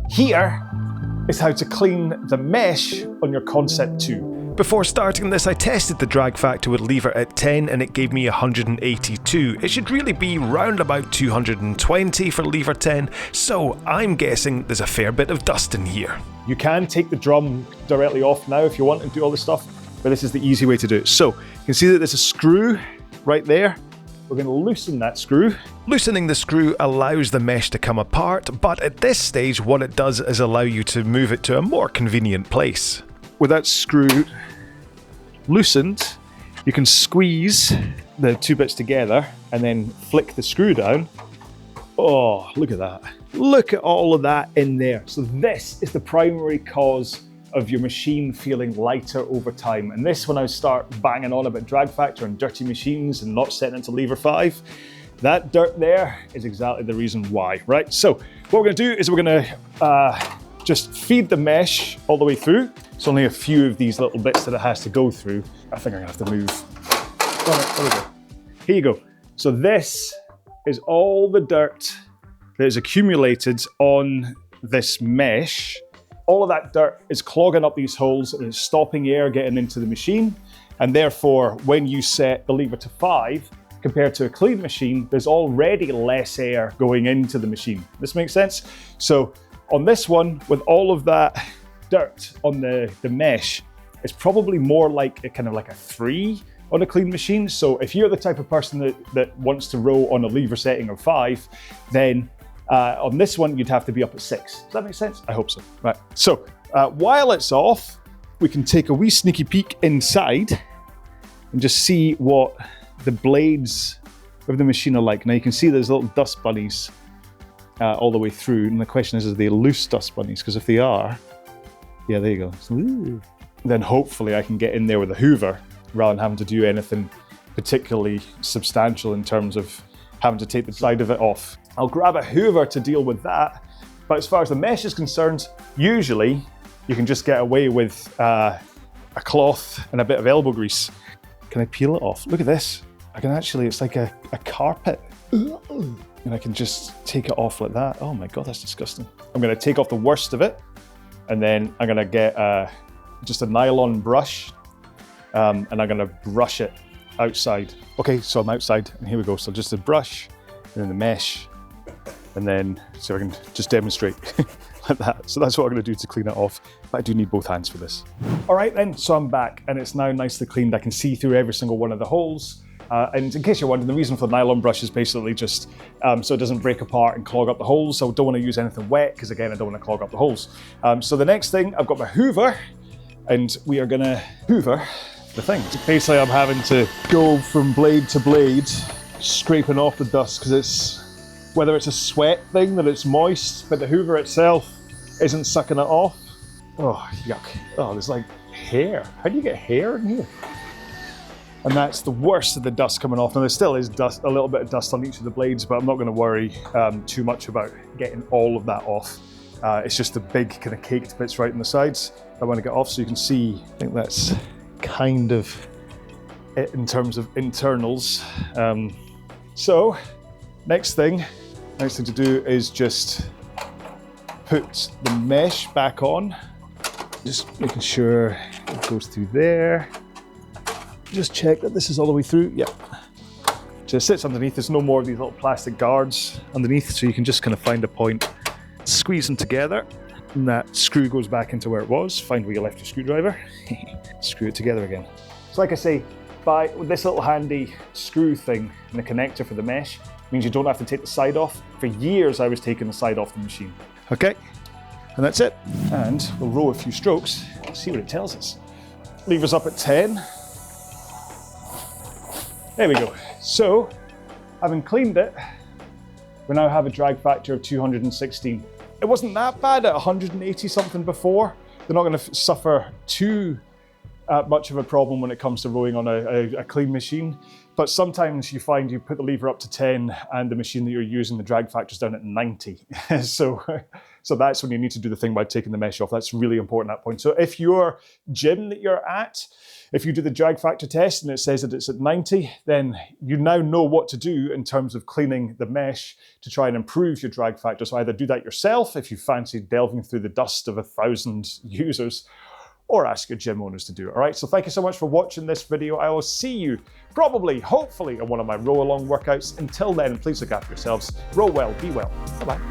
Here is how to clean the mesh on your Concept2. Before starting this, I tested the drag factor with lever at 10 and it gave me 182. It should really be round about 220 for lever 10, so I'm guessing there's a fair bit of dust in here. You can take the drum directly off now if you want and do all this stuff, but this is the easy way to do it. So you can see that there's a screw right there. We're going to loosen that screw. Loosening the screw allows the mesh to come apart, but at this stage what it does is allow you to move it to a more convenient place. With that screw loosened, you can squeeze the two bits together and then flick the screw down. Oh, look at that. Look at all of that in there. So this is the primary cause of your machine feeling lighter over time. And this, when I start banging on about drag factor and dirty machines and not setting it to lever 5, that dirt there is exactly the reason why, right? So what we're gonna do is we're gonna just feed the mesh all the way through. It's only a few of these little bits that it has to go through. I think I'm gonna have to move. There we go. Here you go. So this is all the dirt that is accumulated on this mesh. All of that dirt is clogging up these holes and it's stopping air getting into the machine. And therefore, when you set the lever to 5, compared to a clean machine, there's already less air going into the machine. This makes sense? So on this one, with all of that dirt on the mesh, it's probably more like a kind of like a 3 on a clean machine. So if you're the type of person that wants to row on a lever setting of 5, then on this one, you'd have to be up at 6. Does that make sense? I hope so. Right. So while it's off, we can take a wee sneaky peek inside and just see what the blades of the machine are like. Now you can see there's little dust bunnies all the way through. And the question is they loose dust bunnies? Because if they are, yeah, there you go. Then hopefully I can get in there with a hoover rather than having to do anything particularly substantial in terms of having to take the side of it off. I'll grab a hoover to deal with that. But as far as the mesh is concerned, usually you can just get away with a cloth and a bit of elbow grease. Can I peel it off? Look at this. I can actually, it's like a carpet. And I can just take it off like that. Oh my God, that's disgusting. I'm gonna take off the worst of it. And then I'm gonna get just a nylon brush. And I'm gonna brush it outside. Okay, so I'm outside and here we go. So just a brush and then the mesh. And then, so I can just demonstrate like that. So that's what I'm gonna do to clean it off. But I do need both hands for this. All right then, so I'm back and it's now nicely cleaned. I can see through every single one of the holes. And in case you're wondering, the reason for the nylon brush is basically just so it doesn't break apart and clog up the holes. So I don't wanna use anything wet because again, I don't wanna clog up the holes. So the next thing, I've got my hoover and we are gonna hoover the thing. Basically, I'm having to go from blade to blade, scraping off the dust because it's, whether it's a sweat thing that it's moist, but the hoover itself isn't sucking it off. Oh, yuck. Oh, there's like hair. How do you get hair in here? And that's the worst of the dust coming off. Now there still is dust, a little bit of dust on each of the blades, but I'm not gonna worry too much about getting all of that off. It's just the big kind of caked bits right in the sides I wanna get off so you can see. I think that's kind of it in terms of internals. So next thing to do is just put the mesh back on. Just making sure it goes through there. Just check that this is all the way through. Yep. So it sits underneath. There's no more of these little plastic guards underneath, so you can just kind of find a point, squeeze them together, and that screw goes back into where it was. Find where you left your screwdriver. Screw it together again. So like I say, by this little handy screw thing and the connector for the mesh, means you don't have to take the side off. For years, I was taking the side off the machine. Okay, and that's it. And we'll row a few strokes, see what it tells us. Lever's up at 10. There we go. So, having cleaned it, we now have a drag factor of 216. It wasn't that bad at 180 something before. They're not going to suffer too much of a problem when it comes to rowing on a clean machine. But sometimes you find you put the lever up to 10 and the machine that you're using, the drag factor's down at 90. So that's when you need to do the thing by taking the mesh off. That's really important at that point. So if your gym that you're at, if you do the drag factor test and it says that it's at 90, then you now know what to do in terms of cleaning the mesh to try and improve your drag factor. So either do that yourself if you fancy delving through the dust of 1,000 users, or ask your gym owners to do it. All right, so thank you so much for watching this video. I will see you probably, hopefully, on one of my RowAlong workouts. Until then, please look after yourselves. Row well, be well. Bye-bye.